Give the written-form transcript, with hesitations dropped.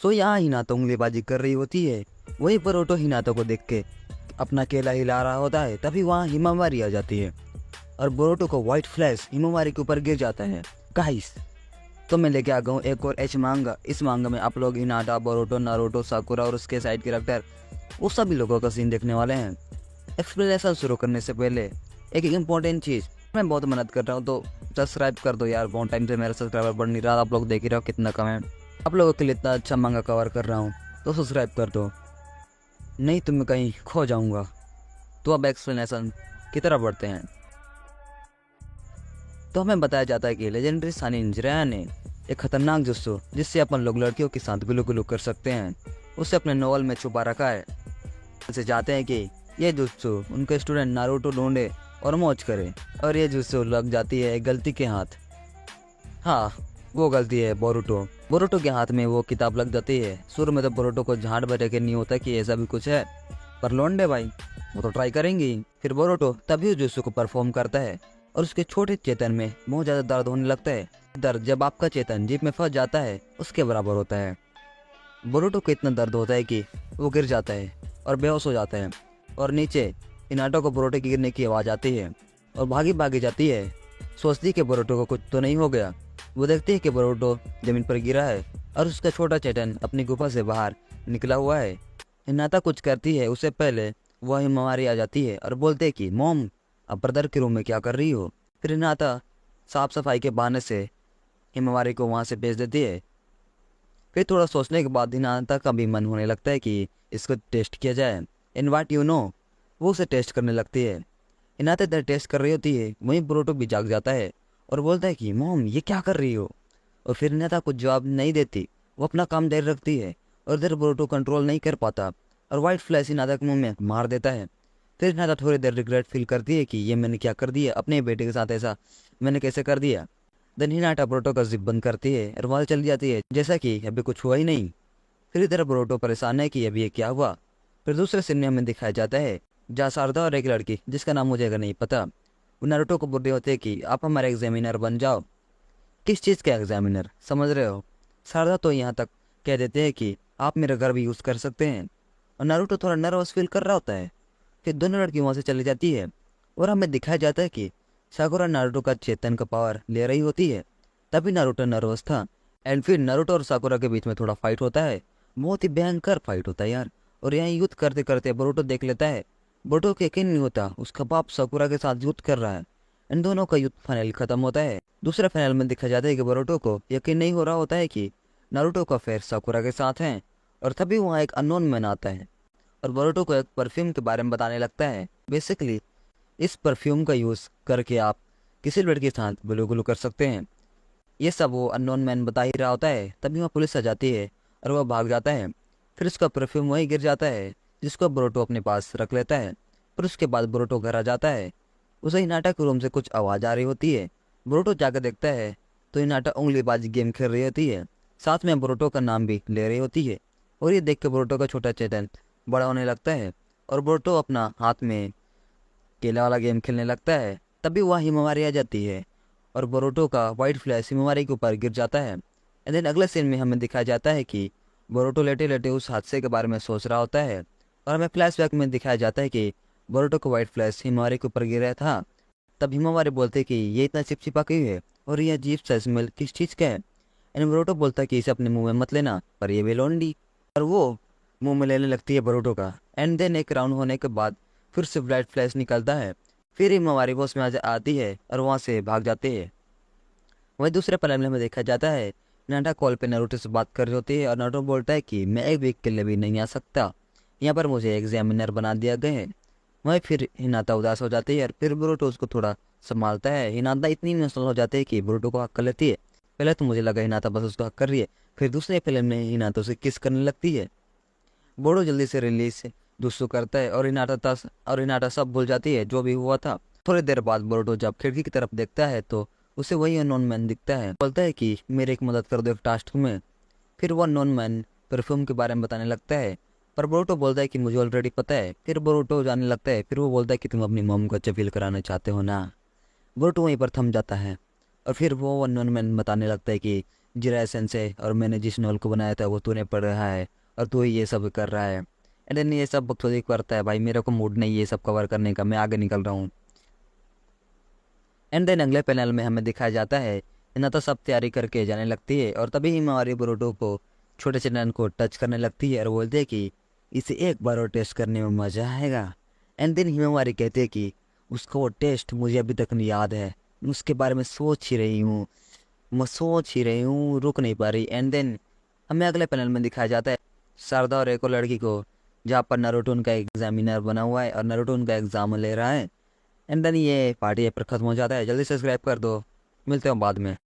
सो यहाँ हिनाता उंगलीबाजी कर रही होती है। वहीं बोरुतो हिनाता को देख के अपना केला हिला रहा होता है। तभी वहाँ हिमावारी आ जाती है और बोरुतो को व्हाइट फ्लैश हिमावारी के ऊपर गिर जाता है। गाइस, तो मैं लेके आ गया हूँ एक और एच मांगा। इस मांगा में आप लोग हिनाटा, बोरुतो, नारुतो, साकुरा और उसके साइड कैरेक्टर वो सभी लोगों का सीन देखने वाले हैं। एक्सप्लेनेशन शुरू करने से पहले एक इम्पोर्टेंट चीज़, मैं बहुत मेहनत कर रहा हूँ तो सब्सक्राइब कर दो यार। बहुत टाइम से मेरा सब्सक्राइबर बढ़ नहीं रहा, आप लोग देख ही रहे हो कितना कम है। आप लोगों के लिए इतना अच्छा मांगा कवर कर रहा हूँ तो सब्सक्राइब कर दो, नहीं तो मैं कहीं खो जाऊँगा। तो अब एक्सप्लेनेशन की तरफ बढ़ते हैं। तो हमें बताया जाता है कि लेजेंडरी शानिन जिराया ने एक खतरनाक जुस्सू जिससे अपन लोग लड़कियों के साथ गुलू गुलू कर सकते हैं उसे अपने नोवेल में छुपा रखा है। उसे चाहते हैं कि ये जुस्सू उनके स्टूडेंट नारुतो ढूंढे और मौज करे, और ये जुस्सू लग जाती है एक गलती के हाथ। हाँ, वो गलती है बोरुतो। बोरुतो के हाथ में वो किताब लग जाती है। शुरू में तो बोरुतो को झाड़ बटे के नहीं होता कि ऐसा भी कुछ है, पर लौंडे भाई वो तो ट्राई करेंगी। फिर बोरुतो तभी उस जुस्सू को परफॉर्म करता है और उसके छोटे चेतन में बहुत ज़्यादा दर्द होने लगता है। दर्द जब आपका चेतन जीप में फंस जाता है उसके बराबर होता है। बोरुतो को इतना दर्द होता है कि वो गिर जाता है और बेहोश हो जाता है, और नीचे हिनाटा को बोरुतो की गिरने की आवाज़ आती है और भागी भागी जाती है। सोचती है कि बोरुतो को कुछ तो नहीं हो गया। वो देखती है कि बोरुतो जमीन पर गिरा है और उसका छोटा चेतन अपनी गुफा से बाहर निकला हुआ है। हिनाटा कुछ करती है उससे पहले वह हिमावारी आ जाती है और बोलते है कि मॉम, अब ब्रदर के रूम में क्या कर रही हो। फिर हिनाटा साफ सफाई के बहाने से हिमावारी को वहाँ से भेज देती है। फिर थोड़ा सोचने के बाद हिनाटा का भी मन होने लगता है कि इसको टेस्ट किया जाए। इन वाट यू नो, वो उसे टेस्ट करने लगती है। हिनाटा इधर टेस्ट कर रही होती है, वहीं बोरुतो भी जाग जाता है और बोलता है कि मॉम ये क्या कर रही हो। और फिर हिनाटा कुछ जवाब नहीं देती, वो अपना काम जारी रखती है और इधर बोरुतो कंट्रोल नहीं कर पाता और व्हाइट फ्लैश हिनाटा के मुंह में मार देता है। फिर हिनाटा थोड़ी देर रिग्रेट फील करती है कि ये मैंने क्या कर दिया, अपने बेटे के साथ ऐसा मैंने कैसे कर दिया। देन हिनाटा बोरुतो का जिप बंद करती है और वहाँ चली जाती है जैसा कि अभी कुछ हुआ ही नहीं। फिर इधर बोरुतो परेशान है कि अभी ये क्या हुआ। फिर दूसरे सीन में हमें दिखाया जाता है जहाँ शारदा और एक लड़की जिसका नाम मुझे अगर नहीं पता, वो नारुतो को बोल रहे होते हैं कि आप हमारे एग्जामिनर बन जाओ। किस चीज़ का एग्जामिनर, समझ रहे हो। शारदा तो यहाँ तक कह देते हैं कि आप मेरा घर भी यूज़ कर सकते हैं, और नारुतो थोड़ा नर्वस फील कर रहा होता है। फिर दोनों लड़की वहाँ से चली जाती है और हमें दिखाया जाता है कि साकुरा नारुतो का चेतन का पावर ले रही होती है। तभी नारुतो नर्वस था एंड फिर नारुतो और साकुरा के बीच में थोड़ा फाइट होता है। बहुत ही भयंकर फाइट होता है यार। और यहाँ युद्ध करते करते बोरुतो देख लेता है। बोरुतो को यकीन नहीं होता उसका बाप साकुरा के साथ युद्ध कर रहा है। इन दोनों का युद्ध फाइनल खत्म होता है। दूसरे फाइनल में दिखा जाता है कि बोरुतो को यकीन नहीं हो रहा होता है कि नारुतो का अफेयर साकुरा के साथ है। और तभी वहाँ एक अननोन मैन आता है और बोरुतो को एक परफ्यूम के बारे में बताने लगता है। बेसिकली इस परफ्यूम का यूज़ करके आप किसी लड़के के साथ गुलू गुलू कर सकते हैं। ये सब वो अननोन मैन बता ही रहा होता है। तभी वहाँ पुलिस आ जाती है और वह भाग जाता है। फिर उसका परफ्यूम वहीं गिर जाता है जिसको बोरुतो अपने पास रख लेता है। फिर उसके बाद बोरुतो घर आ जाता है। उसे हिनाटा के रूम से कुछ आवाज़ आ रही होती है। बोरुतो जाकर देखता है तो हिनाटा उंगलीबाजी गेम खेल रही होती है, साथ में बोरुतो का नाम भी ले रही होती है। और ये देख के बोरुतो का छोटा चेतन बड़ा होने लगता है और बोरुतो अपना हाथ में केला वाला गेम खेलने लगता है। तभी वह हिमावारी आ जाती है और बोरुतो का व्हाइट फ्लैश हिमावारी के ऊपर गिर जाता है। एंड देन अगले सीन में हमें दिखाया जाता है कि बोरुतो लेटे लेटे उस हादसे के बारे में सोच रहा होता है, और हमें फ्लैशबैक में दिखाया जाता है कि बोरुतो को व्हाइट फ्लैश हिमावारी के ऊपर गिरा था। तब हिमावारी बोलते हैं कि ये इतना चिपचिपा क्यों है और ये अजीब सा स्मेल किस चीज़ का है। एंड बोरुतो बोलता है कि इसे अपने मुंह में मत लेना, पर ये बेलोंडी, और वो मुंह में लेने लगती है बोरुतो का। एंड देन एक राउंड होने के बाद फिर से व्हाइट फ्लैश निकलता है। फिर हिमावारी वो उसमें आती है और वहाँ से भाग जाते हैं। वहीं दूसरे पैनल में देखा जाता है हिनाटा कॉल पे नारुतो से बात कर रही होती है और नारुतो बोलता है कि मैं एक वीक के लिए भी नहीं आ सकता, यहाँ पर मुझे एग्जामिनर बना दिया गया है। वहीं फिर हिनाटा उदास हो जाती है और फिर बोरुतो उसको थोड़ा संभालता है। हिनाटा इतनी इमोशनल हो जाती है कि बोरुतो को हक कर लेती है। पहले तो मुझे लगा हिनाटा बस उसको हक कर रही है, फिर दूसरे फिल्म में हिनाटा उसे किस करने लगती है। बोरुतो जल्दी से रिलीज दुस्सू करता है और हिनाटा सब भूल जाती है जो भी हुआ था। थोड़ी देर बाद बोरुतो जब खिड़की की तरफ देखता है तो उसे वही अननोन मैन दिखता है। बोलता है कि मेरी एक मदद कर दो एक टास्क में। फिर वो अननोन मैन परफ्यूम के बारे में बताने लगता है, पर बोरुतो बोलता है कि मुझे ऑलरेडी पता है। फिर बोरुतो जाने लगता है। फिर वो बोलता है कि तुम अपनी मॉम को अच्छा फील कराना चाहते हो ना। बोरुतो वहीं पर थम जाता है और फिर वो अननोन मैन बताने लगता है कि जिराय सेंसे, और मैंने जिस नॉवल को बनाया था वो तूने पढ़ रहा है और तू ही ये सब कर रहा है। एंड देन ये सब बकचोदी करता है, भाई मेरे को मूड नहीं ये सब कवर करने का, मैं आगे निकल रहा हूँ। एंड देन अगले पैनल में हमें दिखाया जाता है हिना तो सब तैयारी करके जाने लगती है, और तभी हिमावारी बोरुतो को छोटे चंदन को टच करने लगती है और बोलते है कि इसे एक बार और टेस्ट करने में मज़ा आएगा। एंड देन हिमावारी कहते हैं कि उसका वो टेस्ट मुझे अभी तक नहीं याद है, मैं उसके बारे में सोच ही रही हूँ, मैं सोच ही रही हूँ, रुक नहीं पा रही। एंड देन हमें अगले पैनल में दिखाया जाता है शारदा और एक और लड़की को, जहाँ पर नारुतो उनका एग्जामिनर बना हुआ है और नारुतो उनका एग्जाम ले रहा है। एंड देन ये पार्टी पर ख़त्म हो जाता है। जल्दी सब्सक्राइब कर दो, मिलते हैं बाद में।